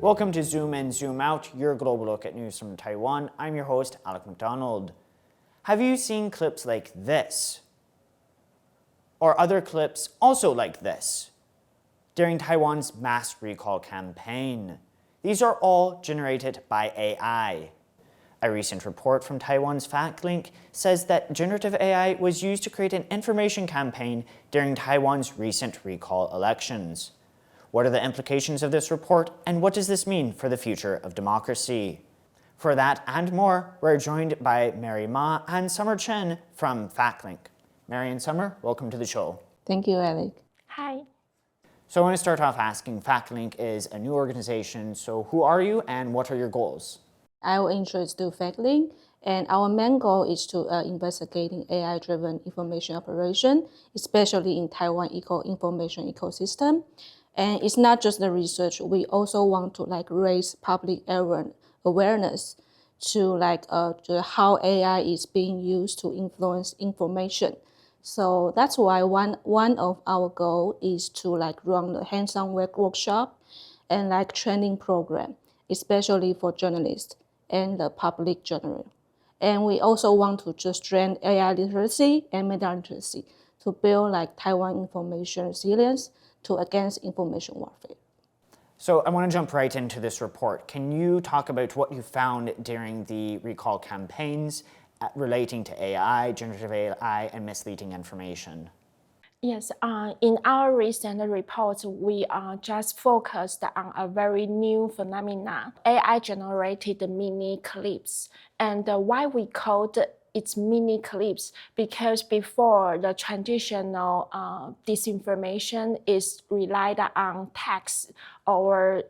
Welcome to Zoom In, Zoom Out, your global look at news from Taiwan. I'm your host, Alec McDonald. Have you seen clips like this? Or other clips also like this? During Taiwan's mass recall campaign. These are all generated by AI. A recent report from Taiwan's FactLink says that generative AI was used to create an information campaign during Taiwan's recent recall elections. What are the implications of this report, and what does this mean for the future of democracy? For that and more, we're joined by Mary Ma and Summer Chen from FactLink. Mary and Summer, welcome to the show. Thank you, Alec. Hi. So I want to start off asking, FactLink is a new organization, so who are you and what are your goals? I will introduce to FactLink, and our main goal is to investigating AI-driven information operation, especially in Taiwan information ecosystem. And it's not just the research. We also want to raise public awareness to how AI is being used to influence information. So that's why one of our goal is to run the hands-on workshop and training program, especially for journalists and the public general. And we also want to just train AI literacy and media literacy to build Taiwan information resilience against information warfare. So I want to jump right into this report. Can you talk about what you found during the recall campaigns relating to AI, generative AI, and misleading information? Yes, in our recent reports, we just focused on a very new phenomenon, AI-generated mini clips. And why we called it's mini clips, because before the traditional disinformation is relied on text or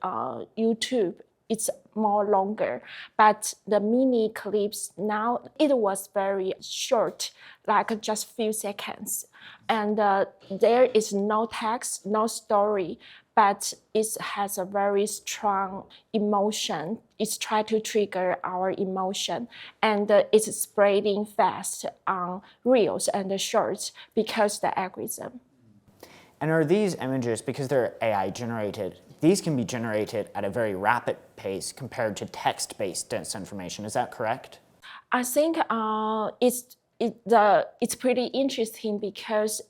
YouTube, it's more longer. But the mini clips now, it was very short, just few seconds. And there is no text, no story, but it has a very strong emotion. It's trying to trigger our emotion, and it's spreading fast on reels and the shorts because the algorithm. And are these images, because they're AI generated, these can be generated at a very rapid pace compared to text-based disinformation, is that correct? I think it's pretty interesting because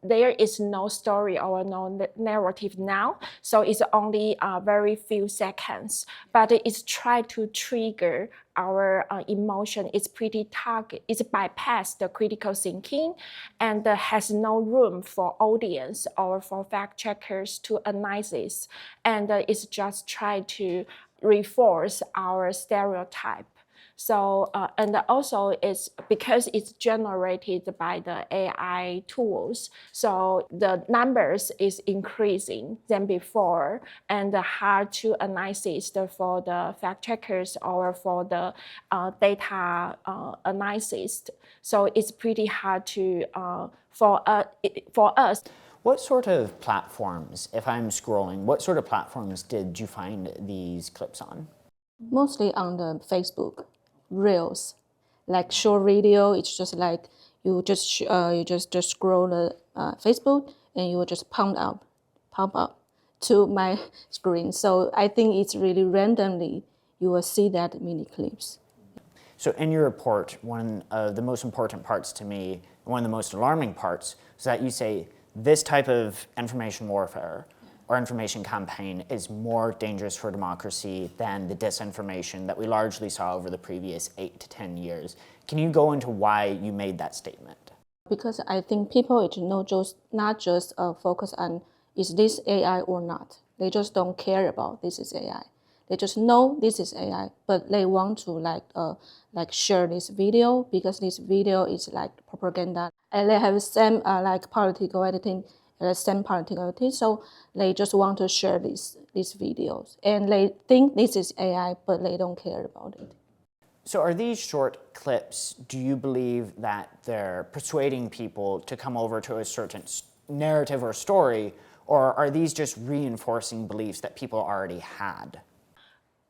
there is no story or no narrative now, so it's only very few seconds. But it's trying to trigger our emotion. It's pretty target. It's bypass the critical thinking, and has no room for audience or for fact checkers to analyze this. And it's just try to reinforce our stereotype. So, and also it's because it's generated by the AI tools. So the numbers is increasing than before, and hard to analyze for the fact checkers or for the data analysis. So it's pretty hard to for us. What sort of platforms, if I'm scrolling, what sort of platforms did you find these clips on? Mostly on the Facebook. Reels, short video. It's just you just scroll the Facebook and you will just pop up to my screen. So I think it's really randomly you will see that mini clips. So in your report, one of the most important parts to me, one of the most alarming parts, is that you say this type of information warfare or information campaign is more dangerous for democracy than the disinformation that we largely saw over the previous 8 to 10 years. Can you go into why you made that statement? Because I think people not just focus on is this AI or not. They just don't care about this is AI. They just know this is AI, but they want to share this video because this video is propaganda, and they have same political editing. The same particularity, so they just want to share these videos, and they think this is AI, but they don't care about it. So are these short clips, do you believe that they're persuading people to come over to a certain narrative or story, or are these just reinforcing beliefs that people already had?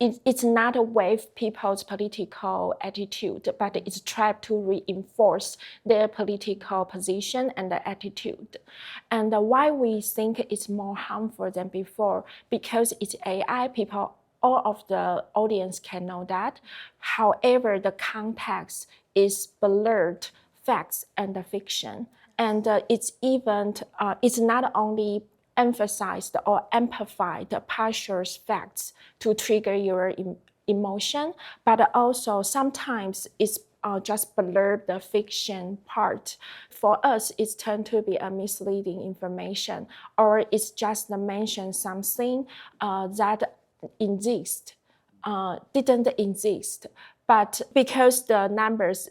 It's not a with people's political attitude, but it's tried to reinforce their political position and the attitude. And why we think it's more harmful than before, because it's AI, people all of the audience can know that. However, the context is blurred facts and the fiction. And it's not only emphasized or amplified the partial facts to trigger your emotion, but also sometimes it's just blur the fiction part. For us, it's turned to be a misleading information, or it's just mention something that didn't exist, but because the numbers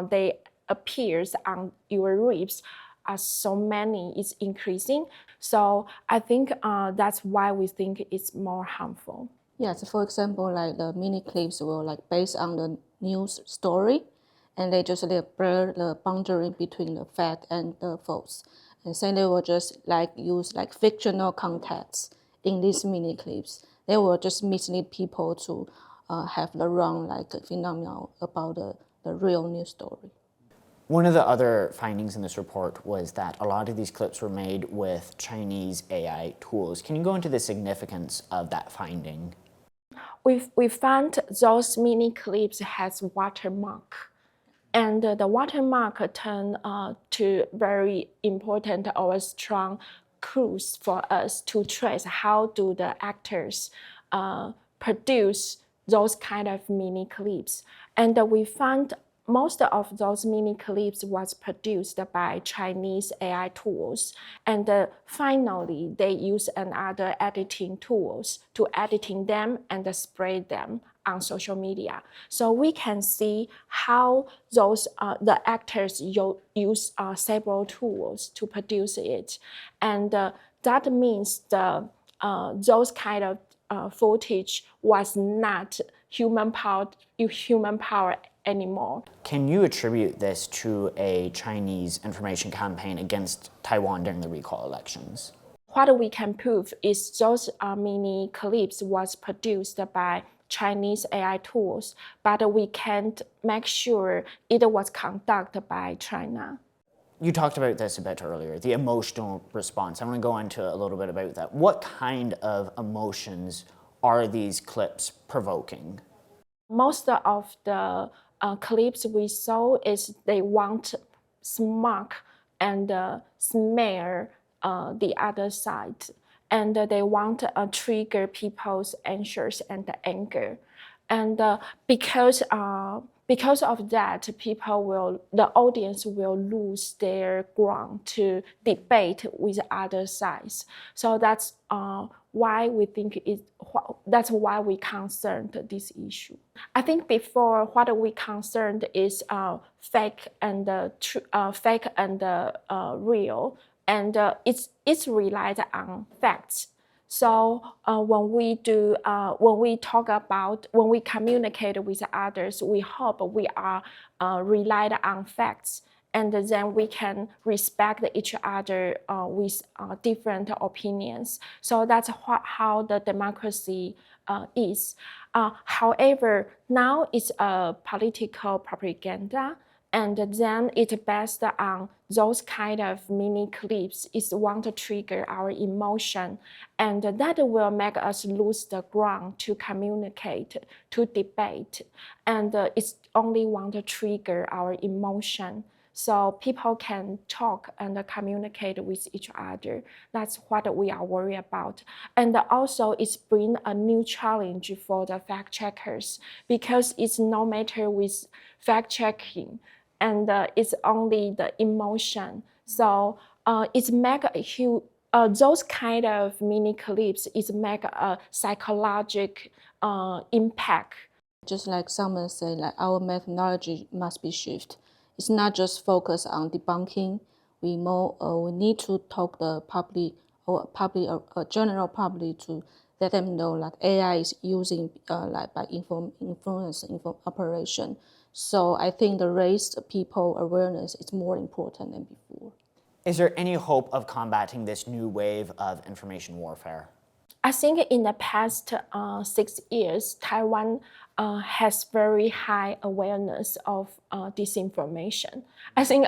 they appears on your reads are so many, it's increasing. So I think that's why we think it's more harmful. Yes, for example, like the mini clips were like based on the news story, and they just blur the boundary between the fact and the false. And then they will just like use like fictional context in these mini clips. They will just mislead people to have the wrong like phenomenon about the real news story. One of the other findings in this report was that a lot of these clips were made with Chinese AI tools. Can you go into the significance of that finding? We found those mini clips has watermark, and the watermark turned to very important or strong clues for us to trace how do the actors produce those kind of mini clips. And we found most of those mini clips was produced by Chinese AI tools. And finally, they use another editing tools to editing them and spread them on social media. So we can see how those the actors use several tools to produce it. And that means those kind of footage was not human power anymore. Can you attribute this to a Chinese information campaign against Taiwan during the recall elections? What we can prove is those mini clips was produced by Chinese AI tools, but we can't make sure it was conducted by China. You talked about this a bit earlier, the emotional response. I want to go into a little bit about that. What kind of emotions are these clips provoking? Most of the clips we saw is they want smoke and smear the other side, and they want to trigger people's anxious and anger, and because of that, the audience will lose their ground to debate with other sides. So that's why we think that's why we concerned this issue. I think before what we concerned is fake and real, and it's relied on facts. So when we communicate with others, we hope we are relied on facts, and then we can respect each other with different opinions. So that's how the democracy is. However, now it's a political propaganda, and then it's based on those kind of mini clips. It want to trigger our emotion, and that will make us lose the ground to communicate, to debate, and it's only want to trigger our emotion. So people can talk and communicate with each other. That's what we are worried about. And also it's bring a new challenge for the fact checkers, because it's no matter with fact checking, and it's only the emotion. So it's make a huge, those kind of mini clips is make a psychological impact. Just like Summer said, like our methodology must be shifted. It's not just focus on debunking. We need to talk the public or general public to let them know that AI is using like by influence operation. So I think the raised people awareness is more important than before. Is there any hope of combating this new wave of information warfare? I think in the past 6 years, Taiwan has very high awareness of disinformation. I think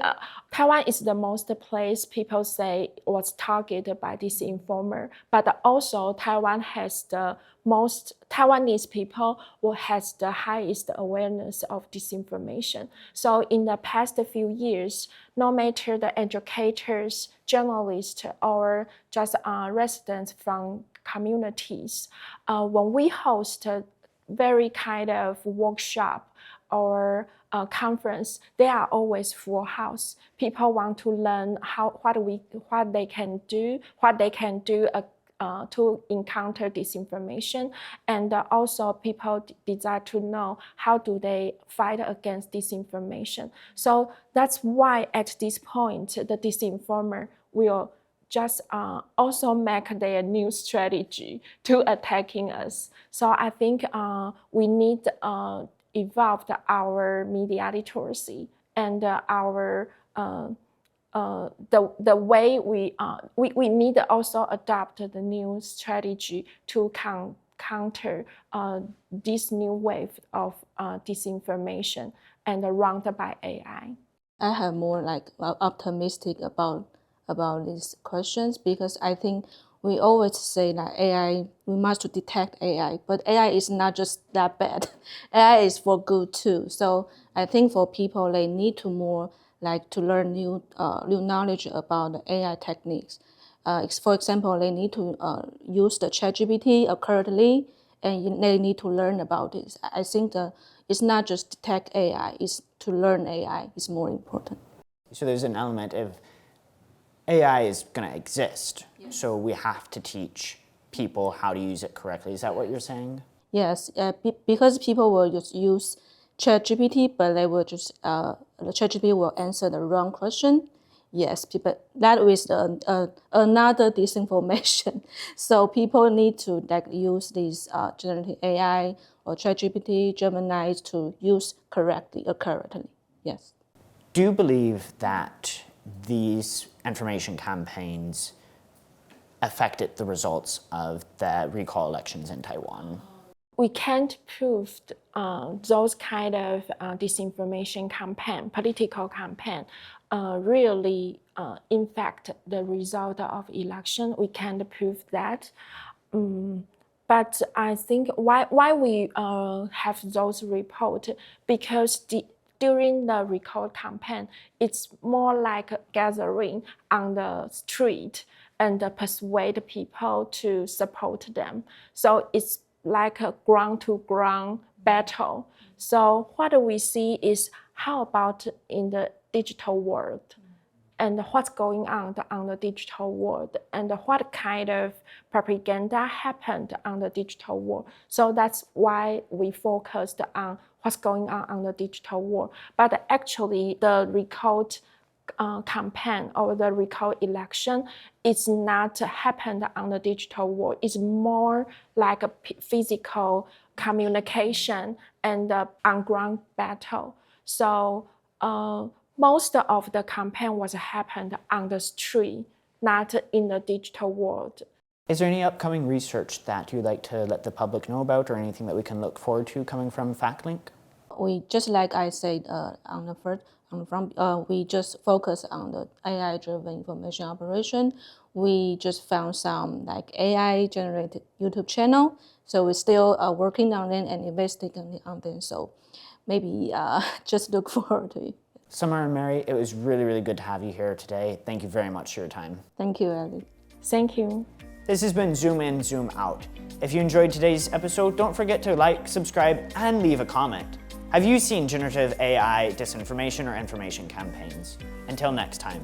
Taiwan is the most place people say was targeted by disinformer, but also Taiwan has the most Taiwanese people who has the highest awareness of disinformation. So in the past few years, no matter the educators, journalists, or just residents from communities, when we host very kind of workshop or conference, they are always full house. People want to learn what they can do to encounter disinformation, and also people desire to know how do they fight against disinformation. So that's why at this point, the disinformer will just also make their new strategy to attacking us. So I think we need evolve our media literacy and our the way we need to also adopt the new strategy to counter this new wave of disinformation and run by AI. I have more like optimistic about these questions, because I think we always say that AI, we must detect AI, but AI is not just that bad. AI is for good too. So I think for people, they need to more like to learn new knowledge about the AI techniques. For example, they need to use the ChatGPT accurately, and they need to learn about it. I think it's not just detect AI, it's to learn AI is more important. So there's an element of AI is going to exist, so we have to teach people how to use it correctly. Is that what you're saying? Yes, because people will just use ChatGPT, but they will just the ChatGPT will answer the wrong question. Yes, people, that is another disinformation. So people need to like use these generative AI or ChatGPT, Gemini to use accurately. Yes. Do you believe that these information campaigns affected the results of the recall elections in Taiwan? We can't prove those kind of disinformation campaign, political campaign, really impact the result of election. We can't prove that. But I think why we have those reports, because during the recall campaign, it's more like a gathering on the street and persuade people to support them. So it's like a ground-to-ground battle. So what we see is how about in the digital world, and what's going on the digital world, and what kind of propaganda happened on the digital world. So that's why we focused on what's going on the digital world. But actually, the recall campaign or the recall election is not happened on the digital world. It's more like a physical communication and on-ground battle. So most of the campaign was happened on the street, not in the digital world. Is there any upcoming research that you'd like to let the public know about, or anything that we can look forward to coming from FactLink? We just like I said we just focus on the AI-driven information operation. We just found some like AI-generated YouTube channel, so we're still working on them and investigating on them. So maybe just look forward to it. Summer and Mary, it was really, really good to have you here today. Thank you very much for your time. Thank you, Ellie. Thank you. This has been Zoom In, Zoom Out. If you enjoyed today's episode, don't forget to like, subscribe, and leave a comment. Have you seen generative AI disinformation or information campaigns? Until next time.